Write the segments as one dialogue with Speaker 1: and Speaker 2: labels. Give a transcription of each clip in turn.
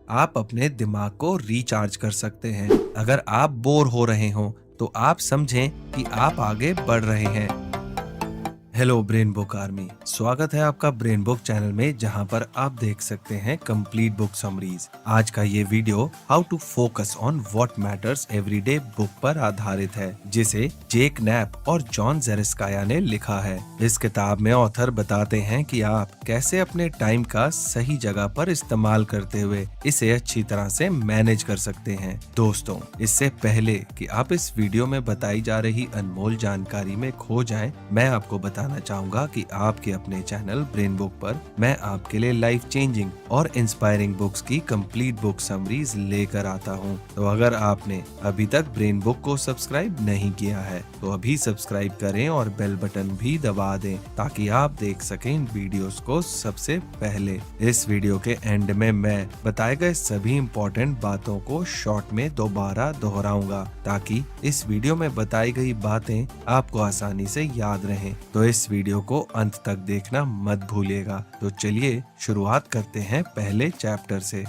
Speaker 1: आप अपने दिमाग को रिचार्ज कर सकते हैं। अगर आप बोर हो रहे हो तो आप समझें कि आप आगे बढ़ रहे हैं। हेलो ब्रेन बुक आर्मी, स्वागत है आपका ब्रेन बुक चैनल में, जहां पर आप देख सकते हैं कंप्लीट बुक समरीज। आज का ये video how to focus on what matters every day book पर आधारित है, जिसे जेक नैप और जॉन जेरेस्काया ने लिखा है। इस किताब में ऑथर बताते हैं कि आप कैसे अपने टाइम का सही जगह पर इस्तेमाल करते हुए इसे अच्छी तरह से मैनेज कर सकते हैं। दोस्तों, इससे पहले कि आप इस वीडियो में बताई जा रही अनमोल जानकारी में खो जाएं, मैं आपको बताना चाहूंगा कि आपके अपने चैनल ब्रेन बुक पर मैं आपके लिए लाइफ चेंजिंग और इंस्पायरिंग बुक्स की कंप्लीट बुक समरीज लेकर आता हूं। तो अगर आपने अभी तक ब्रेन बुक को सब्सक्राइब नहीं किया है तो अभी सब्सक्राइब करें और बेल बटन भी दबा दें, ताकि आप देख सकें इन वीडियोस को सबसे पहले। इस वीडियो के एंड में मैं बताए गए सभी इम्पोर्टेंट बातों को शॉर्ट में दोबारा दोहराऊंगा, ताकि इस वीडियो में बताई गई बातें आपको आसानी से याद रहें। तो इस वीडियो को अंत तक देखना मत भूलिएगा। तो चलिए शुरुआत करते हैं पहले चैप्टर से।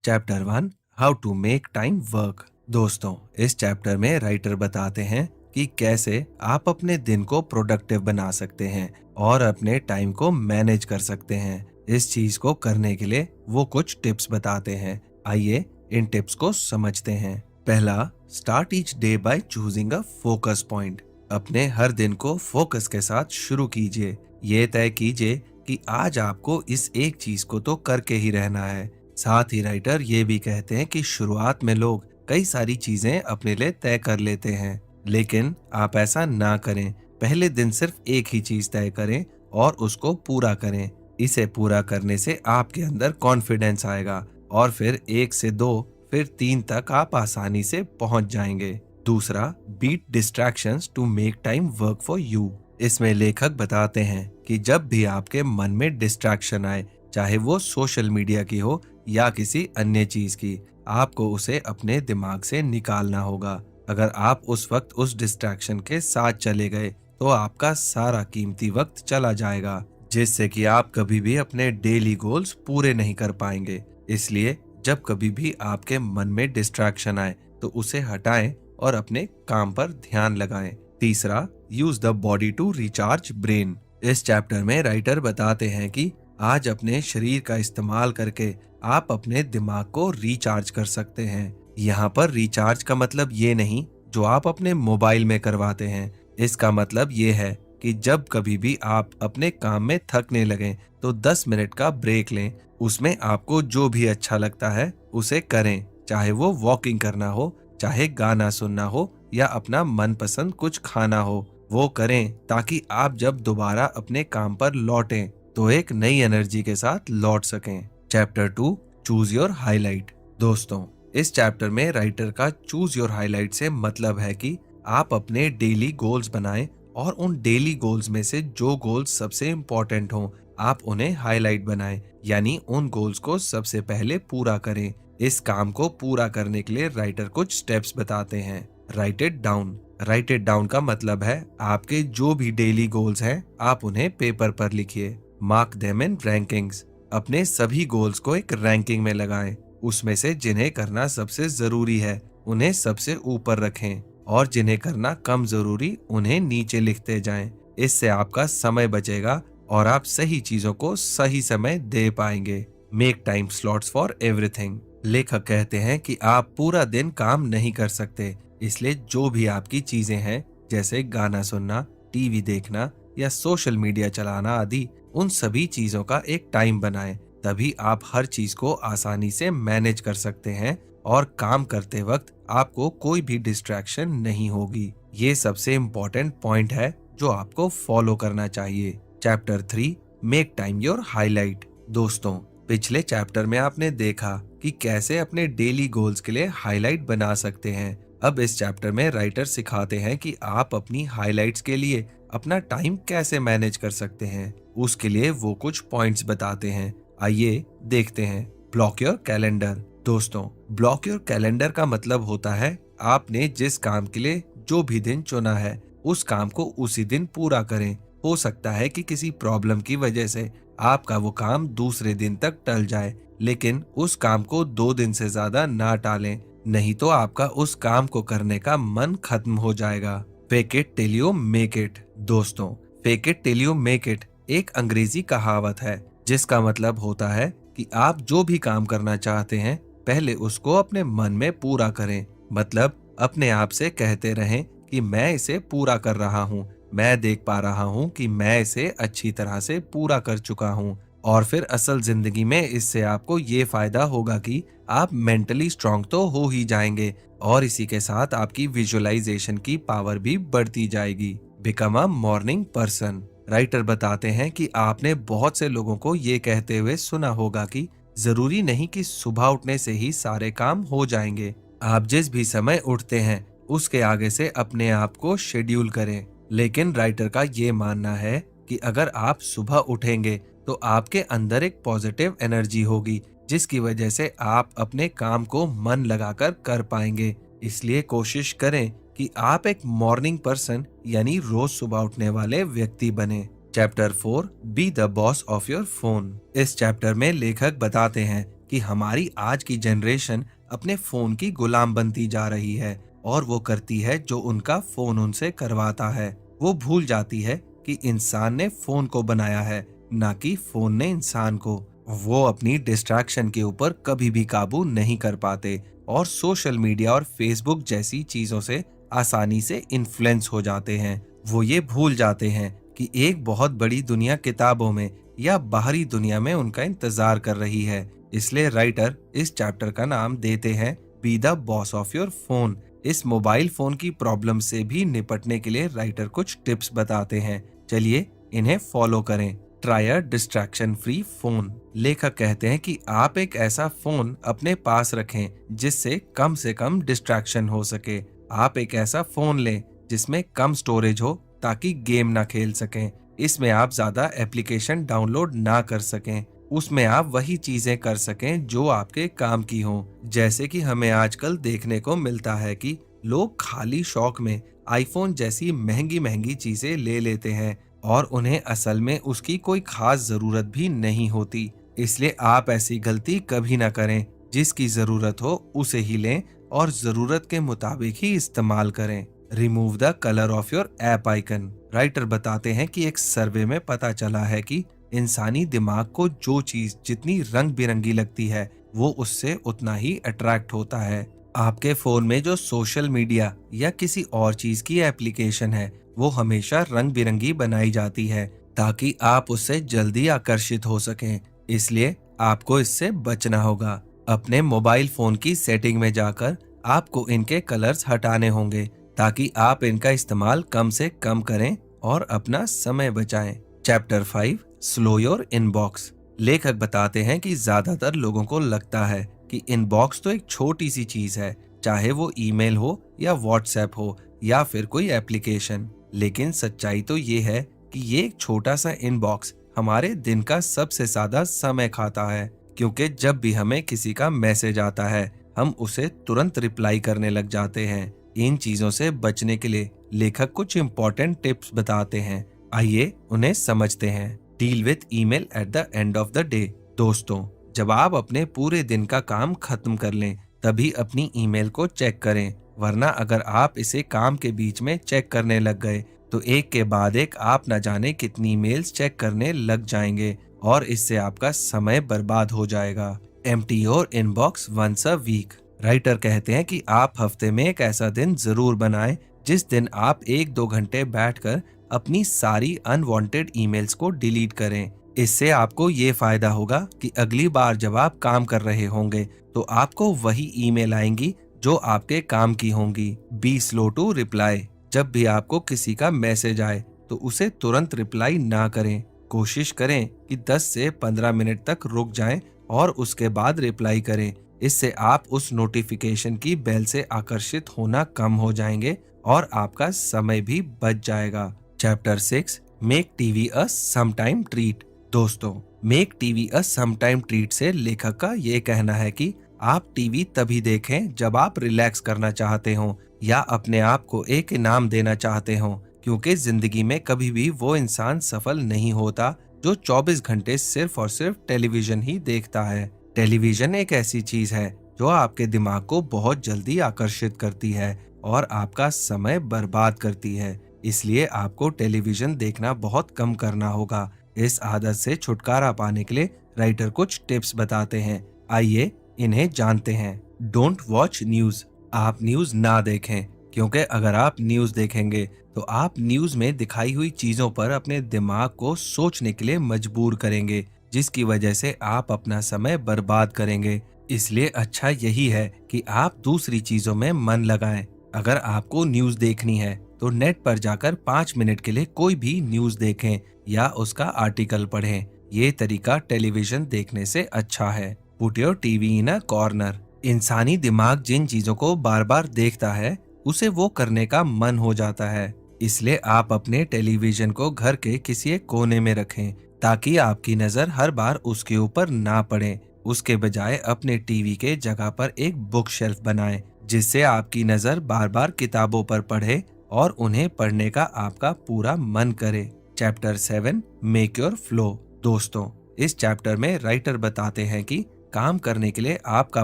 Speaker 1: Chapter 1, how to make time work. दोस्तों, इस चैप्टर में राइटर बताते हैं कि कैसे आप अपने दिन को प्रोडक्टिव बना सकते हैं और अपने टाइम को मैनेज कर सकते हैं। इस चीज को करने के लिए वो कुछ टिप्स बताते हैं। आइए इन टिप्स को समझते हैं। पहला, start each day by choosing a focus point. अपने हर दिन को फोकस के साथ शुरू कीजिए। ये तय कीजिए कि आज आपको इस एक चीज को तो करके ही रहना है। साथ ही राइटर ये भी कहते हैं कि शुरुआत में लोग कई सारी चीजें अपने लिए तय कर लेते हैं, लेकिन आप ऐसा ना करें। पहले दिन सिर्फ एक ही चीज तय करें और उसको पूरा करें। इसे पूरा करने से आपके अंदर कॉन्फिडेंस आएगा और फिर 1 से 2, फिर 3 तक आप आसानी से पहुंच जाएंगे। दूसरा, beat distractions to make time work for you. इसमें लेखक बताते हैं कि जब भी आपके मन में डिस्ट्रैक्शन आए, चाहे वो सोशल मीडिया की हो या किसी अन्य चीज की, आपको उसे अपने दिमाग से निकालना होगा। अगर आप उस वक्त उस डिस्ट्रैक्शन के साथ चले गए तो आपका सारा कीमती वक्त चला जाएगा, जिससे कि आप कभी भी अपने डेली गोल्स पूरे नहीं कर पाएंगे। इसलिए जब कभी भी आपके मन में डिस्ट्रैक्शन आए तो उसे हटाएं और अपने काम पर ध्यान लगाएं। तीसरा, use the body to recharge brain. इस चैप्टर में राइटर बताते हैं कि आज अपने शरीर का इस्तेमाल करके आप अपने दिमाग को रिचार्ज कर सकते हैं। यहाँ पर रिचार्ज का मतलब ये नहीं जो आप अपने मोबाइल में करवाते हैं। इसका मतलब ये है कि जब कभी भी आप अपने काम में थकने लगें तो 10 मिनट का ब्रेक लें। उसमें आपको जो भी अच्छा लगता है उसे करें, चाहे वो वॉकिंग करना हो, चाहे गाना सुनना हो या अपना मनपसंद कुछ खाना हो, वो करें, ताकि आप जब दोबारा अपने काम पर लौटें तो एक नई एनर्जी के साथ लौट सकें। Chapter 2, choose your highlight. दोस्तों, इस चैप्टर में राइटर का चूज योर हाईलाइट से मतलब है कि आप अपने डेली गोल्स बनाएं और उन डेली गोल्स में से जो गोल्स सबसे इम्पोर्टेंट हों, आप उन्हें हाईलाइट बनाएं, यानी उन गोल्स को सबसे पहले पूरा करें। इस काम को पूरा करने के लिए राइटर कुछ स्टेप्स बताते हैं। Right it down. Right it down का मतलब है आपके जो भी डेली गोल्स हैं, आप उन्हें पेपर पर लिखिए। Mark them in rankings. अपने सभी गोल्स को एक रैंकिंग में लगाएं। उसमें से जिन्हें करना सबसे जरूरी है उन्हें सबसे ऊपर रखें और जिन्हें करना कम जरूरी उन्हें नीचे लिखते जाएं। इससे आपका समय बचेगा और आप सही चीजों को सही समय दे पाएंगे। Make time slots for everything. लेखक कहते हैं कि आप पूरा दिन काम नहीं कर सकते, इसलिए जो भी आपकी चीजें हैं, जैसे गाना सुनना, टीवी देखना या सोशल मीडिया चलाना आदि, उन सभी चीजों का एक टाइम बनाएं। तभी आप हर चीज को आसानी से मैनेज कर सकते हैं और काम करते वक्त आपको कोई भी डिस्ट्रैक्शन नहीं होगी। ये सबसे इम्पोर्टेंट पॉइंट है जो आपको फॉलो करना चाहिए। Chapter 3, make time your highlight. दोस्तों, पिछले चैप्टर में आपने देखा कि कैसे अपने डेली गोल्स के लिए हाईलाइट बना सकते हैं। अब इस चैप्टर में राइटर सिखाते हैं कि आप अपनी हाईलाइट्स के लिए अपना टाइम कैसे मैनेज कर सकते हैं। उसके लिए वो कुछ पॉइंट्स बताते हैं। आइए देखते हैं। Block your calendar. दोस्तों, ब्लॉक योर कैलेंडर का मतलब होता है आपने जिस काम के लिए जो भी दिन चुना है उस काम को उसी दिन पूरा करें। हो सकता है कि किसी प्रॉब्लम की वजह से आपका वो काम दूसरे दिन तक टल जाए, लेकिन उस काम को 2 दिन से ज्यादा ना टालें, नहीं तो आपका उस काम को करने का मन खत्म हो जाएगा। Fake it till you make it. दोस्तों, fake it till you make it एक अंग्रेजी कहावत है जिसका मतलब होता है कि आप जो भी काम करना चाहते हैं पहले उसको अपने मन में पूरा करें। मतलब अपने आप से कहते रहें कि मैं इसे पूरा कर रहा हूँ, मैं देख पा रहा हूँ कि मैं इसे अच्छी तरह से पूरा कर चुका हूँ। और फिर असल जिंदगी में इससे आपको ये फायदा होगा कि आप मेंटली स्ट्रांग तो हो ही जाएंगे और इसी के साथ आपकी विजुअलाइजेशन की पावर भी बढ़ती जाएगी। Become a morning person. Writer बताते हैं कि आपने बहुत से लोगों को ये कहते हुए सुना होगा कि जरूरी नहीं कि सुबह उठने से ही सारे काम हो जाएंगे। आप जिस भी समय उठते हैं उसके आगे से अपने आप को शेड्यूल करें। लेकिन राइटर का ये मानना है कि अगर आप सुबह उठेंगे तो आपके अंदर एक पॉजिटिव एनर्जी होगी जिसकी वजह से आप अपने काम को मन लगाकर कर पाएंगे। इसलिए कोशिश करें कि आप एक मॉर्निंग पर्सन यानी रोज सुबह उठने वाले व्यक्ति बने। Chapter 4 be the boss of your phone. इस चैप्टर में लेखक बताते हैं कि हमारी आज की जनरेशन अपने फोन की गुलाम बनती जा रही है और वो करती है जो उनका फोन उनसे करवाता है। वो भूल जाती है कि इंसान ने फोन को बनाया है, ना कि फोन ने इंसान को। वो अपनी डिस्ट्रैक्शन के ऊपर कभी भी काबू नहीं कर पाते और सोशल मीडिया और फेसबुक जैसी चीजों से आसानी से इन्फ्लुएंस हो जाते हैं। वो ये भूल जाते हैं कि एक बहुत बड़ी दुनिया किताबों में या बाहरी दुनिया में उनका इंतजार कर रही है। इसलिए राइटर इस चैप्टर का नाम देते हैं be the boss of your phone. इस मोबाइल फोन की प्रॉब्लम से भी निपटने के लिए राइटर कुछ टिप्स बताते हैं। चलिए इन्हें फॉलो करें। Try a distraction free phone. लेखक कहते हैं कि आप एक ऐसा फोन अपने पास रखें जिससे से कम डिस्ट्रैक्शन हो सके। आप एक ऐसा फोन लें जिसमें कम स्टोरेज हो ताकि गेम ना खेल सकें। इसमें आप ज्यादा एप्लीकेशन डाउनलोड ना कर सकें। उसमें आप वही चीजें कर सकें जो आपके काम की हों। जैसे कि हमें आजकल देखने को मिलता है कि लोग खाली शौक में आईफोन जैसी महंगी महंगी चीजें ले लेते हैं और उन्हें असल में उसकी कोई खास जरूरत भी नहीं होती। इसलिए आप ऐसी गलती कभी ना करें। जिसकी जरूरत हो उसे ही लें और जरूरत के मुताबिक ही इस्तेमाल करें। Remove the colour of your app icon. Writer बताते हैं कि एक सर्वे में पता चला है कि इंसानी दिमाग को जो चीज जितनी रंग बिरंगी लगती है वो उससे उतना ही अट्रैक्ट होता है। आपके फोन में जो सोशल मीडिया या किसी और चीज की एप्लीकेशन है वो हमेशा रंग बिरंगी बनाई जाती है ताकि आप उससे जल्दी आकर्षित हो सकें। इसलिए आपको इससे बचना होगा। अपने मोबाइल फोन की सेटिंग में जाकर आपको इनके कलर्स हटाने होंगे ताकि आप इनका इस्तेमाल कम से कम करें और अपना समय बचाएं। Chapter 5 slow your inbox. लेखक बताते हैं कि ज्यादातर लोगों को लगता है कि इनबॉक्स तो एक छोटी सी चीज है, चाहे वो ईमेल हो या व्हाट्सएप हो या फिर कोई एप्लीकेशन। लेकिन सच्चाई तो ये है कि ये एक छोटा सा इनबॉक्स हमारे दिन का सबसे ज्यादा समय खाता है, क्योंकि जब भी हमें किसी का मैसेज आता है हम उसे तुरंत रिप्लाई करने लग जाते हैं। इन चीजों से बचने के लिए लेखक कुछ इम्पोर्टेंट टिप्स बताते हैं। आइए उन्हें समझते हैं। Deal with email at the end of the day. दोस्तों, जब आप अपने पूरे दिन का काम खत्म कर लें तभी अपनी ईमेल को चेक करें, वरना अगर आप इसे काम के बीच में चेक करने लग गए तो एक के बाद एक आप न जाने कितनी ईमेल्स चेक करने लग जाएंगे और इससे आपका समय बर्बाद हो जाएगा। Empty your inbox once a week. Writer कहते हैं कि आप हफ्ते में एक ऐसा दिन जरूर बनाएं जिस दिन आप 1-2 घंटे बैठकर अपनी सारी अनवांटेड ईमेल्स को डिलीट करें। इससे आपको ये फायदा होगा कि अगली बार जब आप काम कर रहे होंगे तो आपको वही ईमेल आएंगी जो आपके काम की होंगी। Be slow to reply. जब भी आपको किसी का मैसेज आए तो उसे तुरंत रिप्लाई ना करें। कोशिश करें कि 10 से 15 मिनट तक रुक जाएं और उसके बाद रिप्लाई करें। इससे आप उस नोटिफिकेशन की बेल से आकर्षित होना कम हो जाएंगे और आपका समय भी बच जाएगा। चैप्टर 6 मेक टीवी अ समटाइम ट्रीट। दोस्तों, मेक टीवी अ समटाइम ट्रीट से लेखक का ये कहना है कि आप टीवी तभी देखें जब आप रिलैक्स करना चाहते हो, या अपने आप को एक इनाम देना चाहते हो, क्योंकि जिंदगी में कभी भी वो इंसान सफल नहीं होता जो 24 घंटे सिर्फ और सिर्फ टेलीविजन ही देखता है। टेलीविजन एक ऐसी चीज है जो आपके दिमाग को बहुत जल्दी आकर्षित करती है और आपका समय बर्बाद करती है। इसलिए आपको टेलीविजन देखना बहुत कम करना होगा। इस आदत से छुटकारा पाने के लिए राइटर कुछ टिप्स बताते हैं। आइए इन्हें जानते हैं। Don't watch news. आप न्यूज ना देखें, क्योंकि अगर आप न्यूज देखेंगे तो आप न्यूज में दिखाई हुई चीजों पर अपने दिमाग को सोचने के लिए मजबूर करेंगे, जिसकी वजह से आप अपना समय बर्बाद करेंगे। इसलिए अच्छा यही है कि आप दूसरी चीजों में मन लगाएं। अगर आपको न्यूज देखनी है तो नेट पर जाकर 5 मिनट के लिए कोई भी न्यूज देखें या उसका आर्टिकल पढ़ें। ये तरीका टेलीविजन देखने से अच्छा है। Put your TV in a corner. इंसानी दिमाग जिन चीजों को बार बार देखता है उसे वो करने का मन हो जाता है। इसलिए आप अपने टेलीविजन को घर के किसी एक कोने में रखें, ताकि आपकी नजर हर बार उसके ऊपर ना पड़े। उसके बजाय अपने टीवी के जगह पर एक बुक शेल्फ बनाएं, जिससे आपकी नजर बार बार किताबों पर पढ़े और उन्हें पढ़ने का आपका पूरा मन करे। Chapter 7, make your flow. दोस्तों, इस चैप्टर में राइटर बताते हैं कि काम करने के लिए आपका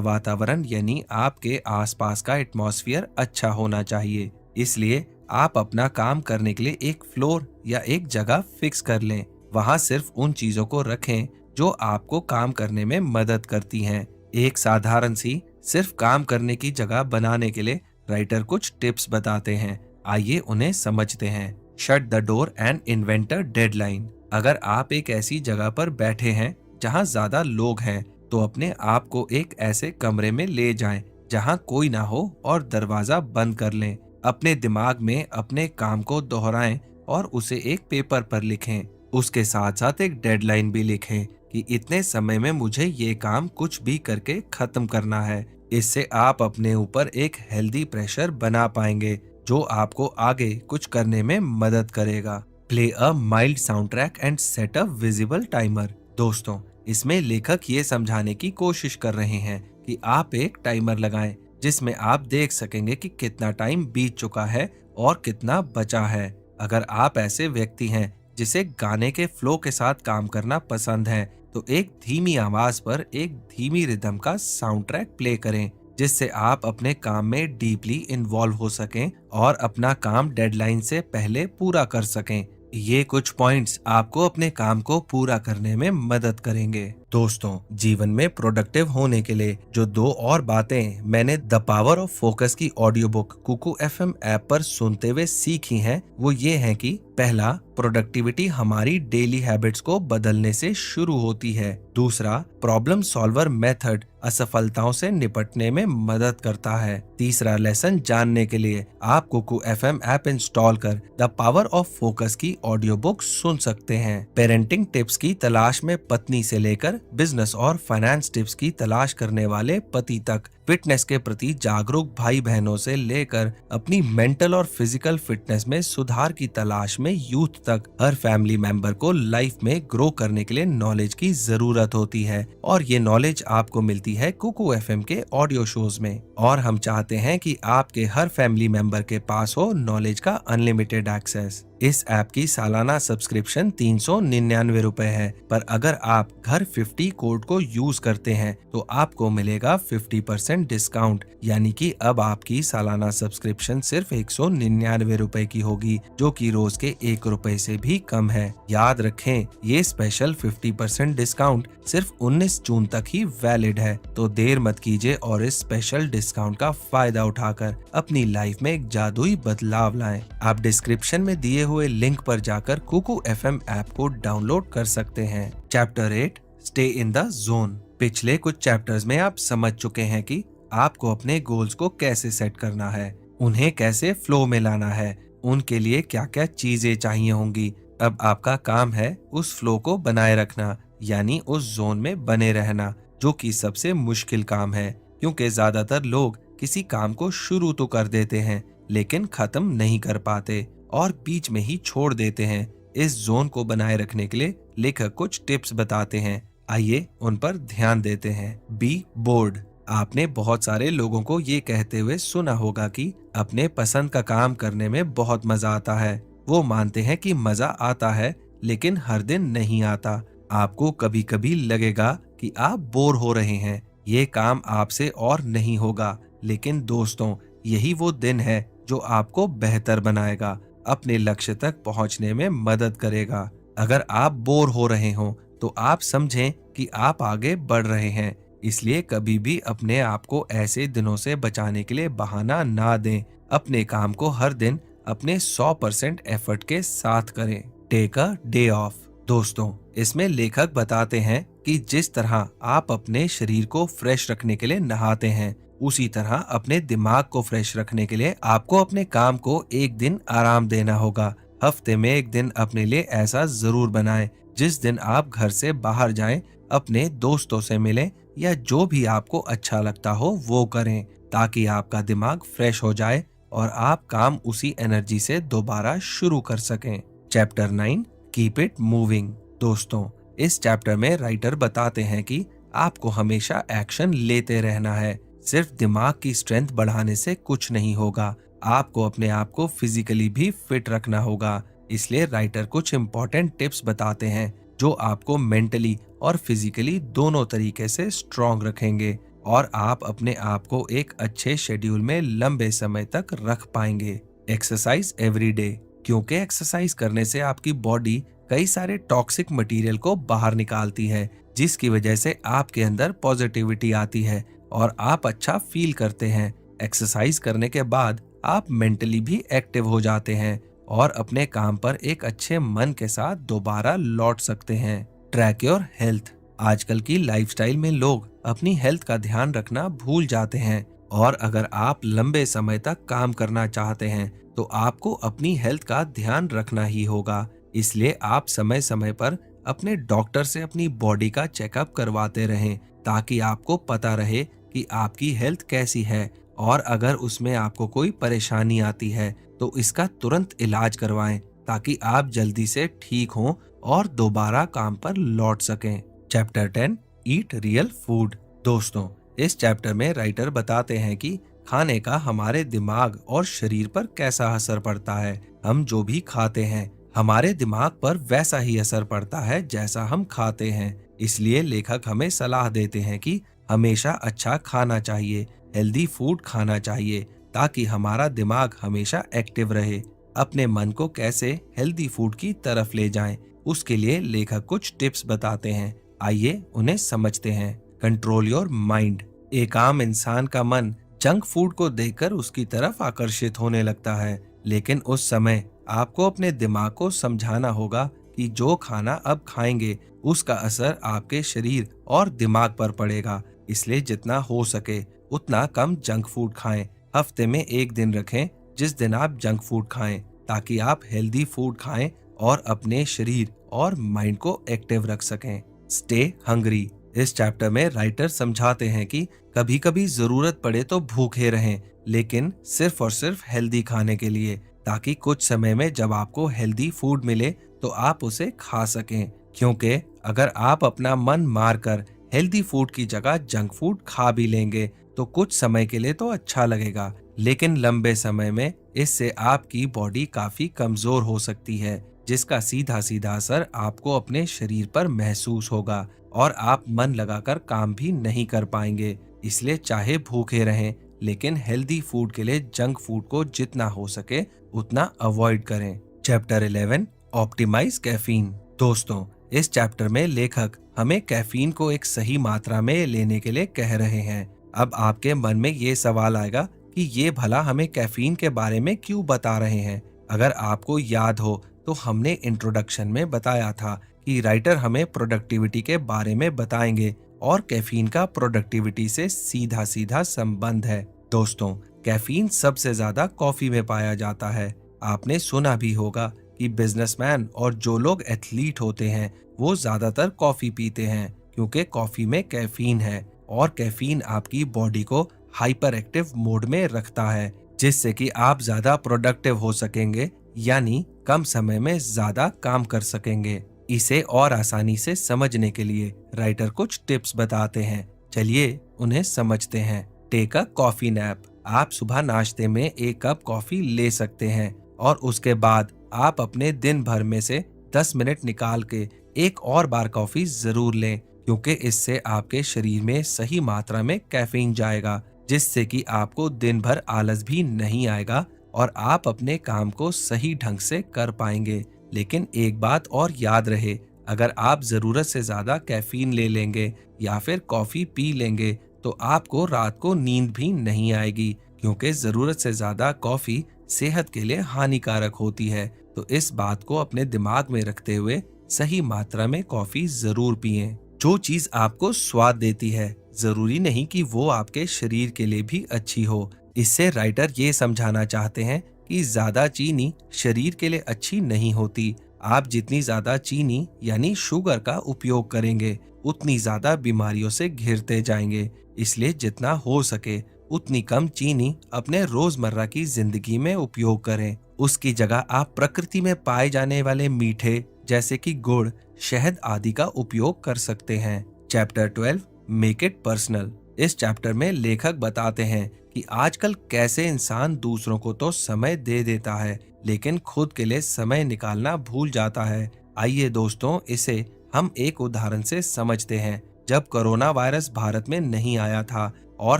Speaker 1: वातावरण यानी आपके आसपास का एटमॉस्फेयर अच्छा होना चाहिए। इसलिए आप अपना काम करने के लिए एक फ्लोर या एक जगह फिक्स कर लें। वहां सिर्फ उन चीजों को रखें जो आपको काम करने में मदद करती हैं। एक साधारण सी सिर्फ काम करने की जगह बनाने के लिए राइटर कुछ टिप्स बताते हैं। आइए उन्हें समझते हैं। Shut the door and invent a deadline. अगर आप एक ऐसी जगह पर बैठे हैं जहां ज्यादा लोग हैं, तो अपने आप को एक ऐसे कमरे में ले जाएं जहां कोई ना हो और दरवाजा बंद कर लें। अपने दिमाग में अपने काम को दोहराएं और उसे एक पेपर पर लिखें। उसके साथ साथ एक डेडलाइन भी लिखें कि इतने समय में मुझे ये काम कुछ भी करके खत्म करना है। इससे आप अपने ऊपर एक हेल्दी प्रेशर बना पाएंगे, जो आपको आगे कुछ करने में मदद करेगा। Play a mild sound track and set a visible timer. दोस्तों, इसमें लेखक ये समझाने की कोशिश कर रहे हैं कि आप एक टाइमर लगाएं, जिसमें आप देख सकेंगे कि कितना टाइम बीत चुका है और कितना बचा है। अगर आप ऐसे व्यक्ति हैं जिसे गाने के फ्लो के साथ काम करना पसंद है, तो एक धीमी आवाज पर एक धीमी रिदम का साउंड ट्रैक प्ले करें, जिससे आप अपने काम में डीपली इन्वॉल्व हो सकें और अपना काम डेडलाइन से पहले पूरा कर सकें। ये कुछ पॉइंट्स आपको अपने काम को पूरा करने में मदद करेंगे। दोस्तों, जीवन में प्रोडक्टिव होने के लिए जो 2 और बातें मैंने द पावर ऑफ फोकस की audio book Kuku FM app पर सुनते हुए सीखी हैं, वो ये है कि पहला, प्रोडक्टिविटी हमारी डेली हैबिट्स को बदलने से शुरू होती है। दूसरा, प्रॉब्लम सॉल्वर मेथड असफलताओं से निपटने में मदद करता है। तीसरा लेसन जानने के लिए आप कुकू एफएम ऐप इंस्टॉल कर द पावर ऑफ फोकस की ऑडियो बुक सुन सकते हैं। पेरेंटिंग टिप्स की तलाश में पत्नी से लेकर बिजनेस और फाइनेंस टिप्स की तलाश करने वाले पति तक, फिटनेस के प्रति जागरूक भाई बहनों से लेकर अपनी मेंटल और फिजिकल फिटनेस में सुधार की तलाश में यूथ तक, हर फैमिली मेंबर को लाइफ में ग्रो करने के लिए नॉलेज की जरूरत होती है, और ये नॉलेज आपको मिलती है कुकू एफएम के ऑडियो शोज में। और हम चाहते हैं कि आपके हर फैमिली मेंबर के पास हो नॉलेज का अनलिमिटेड एक्सेस। इस ऐप की सालाना सब्सक्रिप्शन 399 रुपए है, पर अगर आप घर 50 कोड को यूज करते हैं तो आपको मिलेगा 50% डिस्काउंट, यानी कि अब आपकी सालाना सब्सक्रिप्शन सिर्फ 199 रुपए की होगी, जो कि रोज के 1 रुपए से भी कम है। याद रखें, ये स्पेशल 50% डिस्काउंट सिर्फ 19 जून तक ही वैलिड है, तो देर मत कीजिए और इस स्पेशल डिस्काउंट का फायदा उठाकर अपनी लाइफ में एक जादुई बदलाव लाएं। आप डिस्क्रिप्शन में दिए हुए लिंक पर जाकर कुकू एफएम ऐप को डाउनलोड कर सकते हैं। Chapter 8, stay in the zone. पिछले कुछ चैप्टर्स में आप समझ चुके हैं कि आपको अपने गोल्स को कैसे सेट करना है, उन्हें कैसे फ्लो में लाना है, उनके लिए क्या क्या चीजें चाहिए होंगी। अब आपका काम है उस फ्लो को बनाए रखना, यानी उस जोन में बने रहना, जो कि सबसे मुश्किल काम है, क्योंकि ज्यादातर लोग किसी काम को शुरू तो कर देते हैं लेकिन खत्म नहीं कर पाते और बीच में ही छोड़ देते हैं। इस जोन को बनाए रखने के लिए लेखक कुछ टिप्स बताते हैं, आइए उन पर ध्यान देते हैं। Be bored. आपने बहुत सारे लोगों को ये कहते हुए सुना होगा कि अपने पसंद का काम करने में बहुत मजा आता है। वो मानते हैं कि मजा आता है, लेकिन हर दिन नहीं आता। आपको कभी कभी लगेगा कि आप बोर हो रहे हैं, ये काम आपसे और नहीं होगा। लेकिन दोस्तों, यही वो दिन है जो आपको बेहतर बनाएगा, अपने लक्ष्य तक पहुंचने में मदद करेगा। अगर आप बोर हो रहे हो तो आप समझें कि आप आगे बढ़ रहे हैं। इसलिए कभी भी अपने आप को ऐसे दिनों से बचाने के लिए बहाना ना दें। अपने काम को हर दिन अपने 100% एफर्ट के साथ करें। Take a day off. दोस्तों, इसमें लेखक बताते हैं कि जिस तरह आप अपने शरीर को फ्रेश रखने के लिए नहाते हैं, उसी तरह अपने दिमाग को फ्रेश रखने के लिए आपको अपने काम को एक दिन आराम देना होगा। हफ्ते में एक दिन अपने लिए ऐसा जरूर बनाएं जिस दिन आप घर से बाहर जाएं, अपने दोस्तों से मिलें या जो भी आपको अच्छा लगता हो वो करें, ताकि आपका दिमाग फ्रेश हो जाए और आप काम उसी एनर्जी से दोबारा शुरू कर सकें। Chapter 9, keep it moving. दोस्तों, इस चैप्टर में राइटर बताते हैं कि आपको हमेशा एक्शन लेते रहना है। सिर्फ दिमाग की स्ट्रेंथ बढ़ाने से कुछ नहीं होगा, आपको अपने आप को फिजिकली भी फिट रखना होगा। इसलिए राइटर कुछ इंपॉर्टेंट टिप्स बताते हैं जो आपको मेंटली और फिजिकली दोनों तरीके से स्ट्रॉन्ग रखेंगे और आप अपने आप को एक अच्छे शेड्यूल में लंबे समय तक रख पाएंगे। Exercise every day. क्योंकि एक्सरसाइज करने से आपकी बॉडी कई सारे टॉक्सिक मटेरियल को बाहर निकालती है, जिसकी वजह से आपके अंदर पॉजिटिविटी आती है और आप अच्छा फील करते हैं। एक्सरसाइज करने के बाद आप मेंटली भी एक्टिव हो जाते हैं और अपने काम पर एक अच्छे मन के साथ दोबारा लौट सकते हैं। Track your health. आजकल की लाइफस्टाइल में लोग अपनी हेल्थ का ध्यान रखना भूल जाते हैं और अगर आप लंबे समय तक काम करना चाहते हैं तो आपको अपनी हेल्थ का ध्यान रखना ही होगा। इसलिए आप समय समय पर अपने डॉक्टर से अपनी बॉडी का चेकअप करवाते रहें, ताकि आपको पता रहे कि आपकी हेल्थ कैसी है और अगर उसमें आपको कोई परेशानी आती है तो इसका तुरंत इलाज करवाएं, ताकि आप जल्दी से ठीक हों और दोबारा काम पर लौट सकें। चैप्टर 10, ईट रियल फूड। दोस्तों, इस चैप्टर में राइटर बताते हैं कि खाने का हमारे दिमाग और शरीर पर कैसा असर पड़ता है। हम जो भी खाते हैं, हमारे दिमाग पर वैसा ही असर पड़ता है जैसा हम खाते हैं। इसलिए लेखक हमें सलाह देते हैं कि हमेशा अच्छा खाना चाहिए, हेल्दी फूड खाना चाहिए, ताकि हमारा दिमाग हमेशा एक्टिव रहे। अपने मन को कैसे हेल्दी फूड की तरफ ले जाएं, उसके लिए लेखक कुछ टिप्स बताते हैं। आइए उन्हें समझते हैं। Control your mind. एक आम इंसान का मन जंक फूड को देखकर उसकी तरफ आकर्षित होने लगता है, लेकिन उस समय आपको अपने दिमाग को समझाना होगा कि जो खाना अब खाएंगे उसका असर आपके शरीर और दिमाग पर पड़ेगा। इसलिए जितना हो सके उतना कम जंक फूड खाएं। हफ्ते में एक दिन रखें जिस दिन आप जंक फूड खाएं, ताकि आप हेल्दी फूड खाएं और अपने शरीर और माइंड को एक्टिव रख सकें। Stay hungry. इस चैप्टर में राइटर समझाते हैं कि कभी कभी जरूरत पड़े तो भूखे रहें, लेकिन सिर्फ और सिर्फ हेल्दी खाने के लिए, ताकि कुछ समय में जब आपको हेल्दी फूड मिले तो आप उसे खा सकें। क्योंकि अगर आप अपना मन मारकर हेल्दी फूड की जगह जंक फूड खा भी लेंगे तो कुछ समय के लिए तो अच्छा लगेगा, लेकिन लंबे समय में इससे आपकी बॉडी काफी कमजोर हो सकती है, जिसका सीधा सीधा असर आपको अपने शरीर पर महसूस होगा और आप मन लगाकर काम भी नहीं कर पाएंगे। इसलिए चाहे भूखे रहें, लेकिन हेल्दी फूड के लिए जंक फूड को जितना हो सके उतना अवॉइड करें। Chapter 11, optimise caffeine. दोस्तों, इस चैप्टर में लेखक हमें कैफीन को एक सही मात्रा में लेने के लिए कह रहे हैं। अब आपके मन में ये सवाल आएगा कि ये भला हमें कैफीन के बारे में क्यों बता रहे हैं। अगर आपको याद हो तो हमने इंट्रोडक्शन में बताया था कि राइटर हमें प्रोडक्टिविटी के बारे में बताएंगे और कैफीन का प्रोडक्टिविटी से सीधा सीधा संबंध है। दोस्तों, कैफीन सबसे ज्यादा कॉफी में पाया जाता है। आपने सुना भी होगा कि बिजनेसमैन और जो लोग एथलीट होते हैं वो ज्यादातर कॉफी पीते हैं, क्योंकि कॉफी में कैफीन है और कैफीन आपकी बॉडी को हाइपर एक्टिव मोड में रखता है, जिससे कि आप ज्यादा प्रोडक्टिव हो सकेंगे, यानी कम समय में ज्यादा काम कर सकेंगे। इसे और आसानी से समझने के लिए राइटर कुछ टिप्स बताते हैं। चलिए उन्हें समझते हैं। Take a coffee nap. आप सुबह नाश्ते में एक कप कॉफी ले सकते हैं और उसके बाद आप अपने दिन भर में से 10 मिनट निकाल के एक और बार कॉफी जरूर लें, क्योंकि इससे आपके शरीर में सही मात्रा में कैफीन जाएगा, जिससे कि आपको दिन भर आलस भी नहीं आएगा और आप अपने काम को सही ढंग से कर पाएंगे। लेकिन एक बात और याद रहे, अगर आप जरूरत से ज्यादा कैफीन ले लेंगे या फिर कॉफी पी लेंगे तो आपको रात को नींद भी नहीं आएगी, क्योंकि जरूरत से ज्यादा कॉफी सेहत के लिए हानिकारक होती है। तो इस बात को अपने दिमाग में रखते हुए सही मात्रा में कॉफी जरूर पिएं। जो चीज आपको स्वाद देती है, जरूरी नहीं कि वो आपके शरीर के लिए भी अच्छी हो। इससे राइटर ये समझाना चाहते हैं कि ज्यादा चीनी शरीर के लिए अच्छी नहीं होती। आप जितनी ज्यादा चीनी यानी शुगर का उपयोग करेंगे, उतनी ज्यादा बीमारियों से घिरते जाएंगे। इसलिए जितना हो सके उतनी कम चीनी अपने रोजमर्रा की जिंदगी में उपयोग करें। उसकी जगह आप प्रकृति में पाए जाने वाले मीठे जैसे कि गुड़, शहद आदि का उपयोग कर सकते हैं। Chapter 12 make it personal. इस चैप्टर में लेखक बताते हैं कि आजकल कैसे इंसान दूसरों को तो समय दे देता है, लेकिन खुद के लिए समय निकालना भूल जाता है। आइए दोस्तों, इसे हम एक उदाहरण से समझते हैं। जब कोरोना वायरस भारत में नहीं आया था और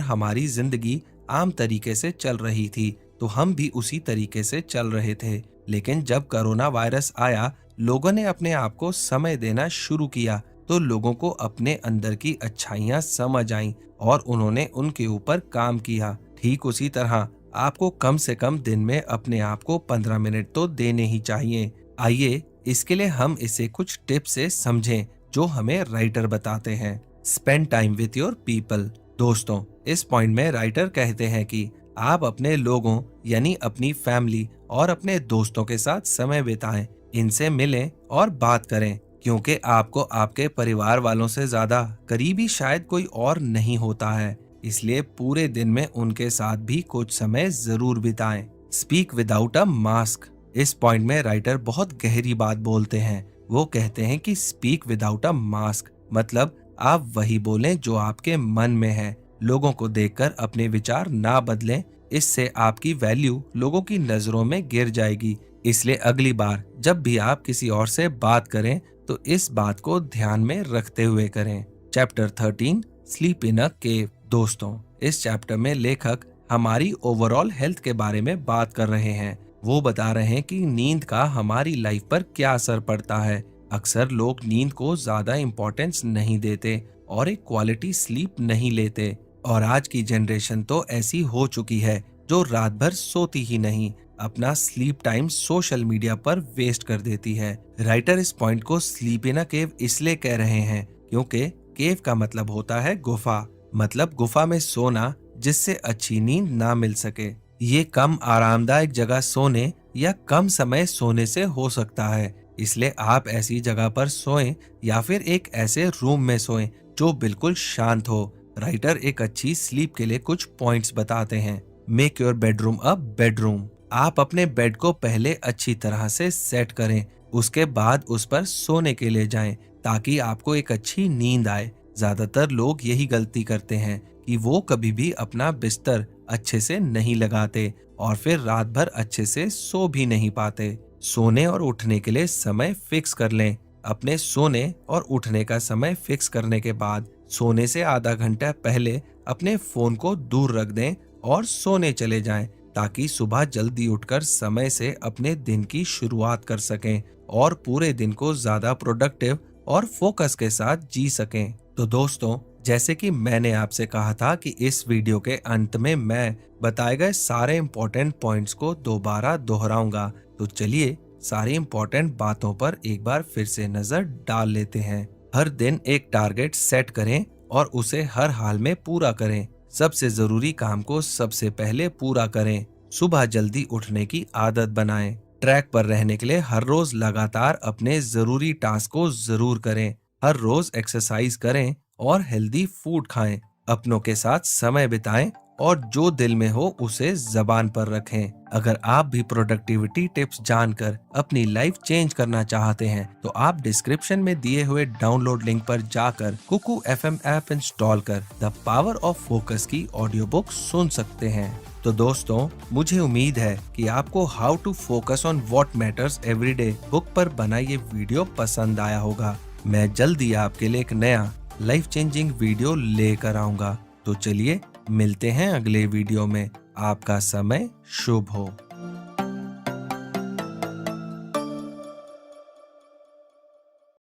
Speaker 1: हमारी जिंदगी आम तरीके से चल रही थी, तो हम भी उसी तरीके से चल रहे थे। लेकिन जब कोरोना वायरस आया, लोगों ने अपने आप को समय देना शुरू किया, तो लोगों को अपने अंदर की अच्छाइयाँ समझ आईं और उन्होंने उनके ऊपर काम किया। ठीक उसी तरह आपको कम से कम दिन में अपने आप को 15 मिनट तो देने ही चाहिए। आइए इसके लिए हम इसे कुछ टिप्स से समझें जो हमें राइटर बताते हैं। Spend time with your people. दोस्तों, इस पॉइंट में राइटर कहते हैं कि आप अपने लोगों यानी अपनी फैमिली और अपने दोस्तों के साथ समय बिताएं, इनसे मिलें और बात करें, क्योंकि आपको आपके परिवार वालों से ज्यादा करीबी शायद कोई और नहीं होता है। इसलिए पूरे दिन में उनके साथ भी कुछ समय जरूर बिताएं। Speak without a mask. इस पॉइंट में राइटर बहुत गहरी बात बोलते हैं। वो कहते हैं कि स्पीक विदाउट अ मास्क मतलब आप वही बोलें जो आपके मन में है। लोगों को देखकर अपने विचार ना बदलें, इससे आपकी वैल्यू लोगों की नजरों में गिर जाएगी। इसलिए अगली बार जब भी आप किसी और से बात करें तो इस बात को ध्यान में रखते हुए करें। चैप्टर 13 स्लीप इन अ केव। दोस्तों, इस चैप्टर में लेखक हमारी ओवरऑल हेल्थ के बारे में बात कर रहे हैं। वो बता रहे हैं कि नींद का हमारी लाइफ पर क्या असर पड़ता है। अक्सर लोग नींद को ज्यादा इम्पोर्टेंस नहीं देते और एक क्वालिटी स्लीप नहीं लेते। और आज की जनरेशन तो ऐसी हो चुकी है जो रात भर सोती ही नहीं, अपना स्लीप टाइम सोशल मीडिया पर वेस्ट कर देती है। राइटर इस पॉइंट को स्लीप इन अ केव इसलिए कह रहे हैं क्योंकि केव का मतलब होता है गुफा, मतलब गुफा में सोना जिससे अच्छी नींद ना मिल सके। ये कम आरामदायक जगह सोने या कम समय सोने से हो सकता है। इसलिए आप ऐसी जगह पर सोएं या फिर एक ऐसे रूम में सोएं जो बिल्कुल शांत हो। राइटर एक अच्छी स्लीप के लिए कुछ पॉइंट्स बताते हैं। Make your bedroom a bedroom. आप अपने बेड को पहले अच्छी तरह से सेट करें, उसके बाद उस पर सोने के लिए जाएं ताकि आपको एक अच्छी नींद आए। ज्यादातर लोग यही गलती करते हैं कि वो कभी भी अपना बिस्तर अच्छे से नहीं लगाते और फिर रात भर अच्छे से सो भी नहीं पाते। सोने और उठने के लिए समय फिक्स कर लें। अपने सोने और उठने का समय फिक्स करने के बाद सोने से आधा घंटा पहले अपने फोन को दूर रख दें और सोने चले जाएं, ताकि सुबह जल्दी उठकर समय से अपने दिन की शुरुआत कर सकें और पूरे दिन को ज्यादा प्रोडक्टिव और फोकस के साथ जी सकें। तो दोस्तों, जैसे कि मैंने आपसे कहा था कि इस वीडियो के अंत में मैं बताए गए सारे इम्पोर्टेंट पॉइंट्स को दोबारा दोहराऊंगा। तो चलिए सारी इम्पोर्टेंट बातों पर एक बार फिर से नजर डाल लेते हैं। हर दिन एक टारगेट सेट करें और उसे हर हाल में पूरा करें। सबसे जरूरी काम को सबसे पहले पूरा करें। सुबह जल्दी उठने की आदत बनाएं। ट्रैक पर रहने के लिए हर रोज लगातार अपने जरूरी टास्क को जरूर करें। हर रोज एक्सरसाइज करें और हेल्दी फूड खाएं। अपनों के साथ समय बिताएं और जो दिल में हो उसे जबान पर रखें। अगर आप भी प्रोडक्टिविटी टिप्स जानकर अपनी लाइफ चेंज करना चाहते हैं तो आप डिस्क्रिप्शन में दिए हुए डाउनलोड लिंक पर जाकर कुकू एफएम ऐप इंस्टॉल कर द पावर ऑफ फोकस की ऑडियो बुक सुन सकते हैं। तो दोस्तों, मुझे उम्मीद है कि आपको how to focus on what matters every day book पर बना ये वीडियो पसंद आया होगा। मैं जल्दी आपके लिए एक नया लाइफ चेंजिंग वीडियो लेकर आऊंगा। तो चलिए मिलते हैं अगले वीडियो में। आपका समय शुभ हो।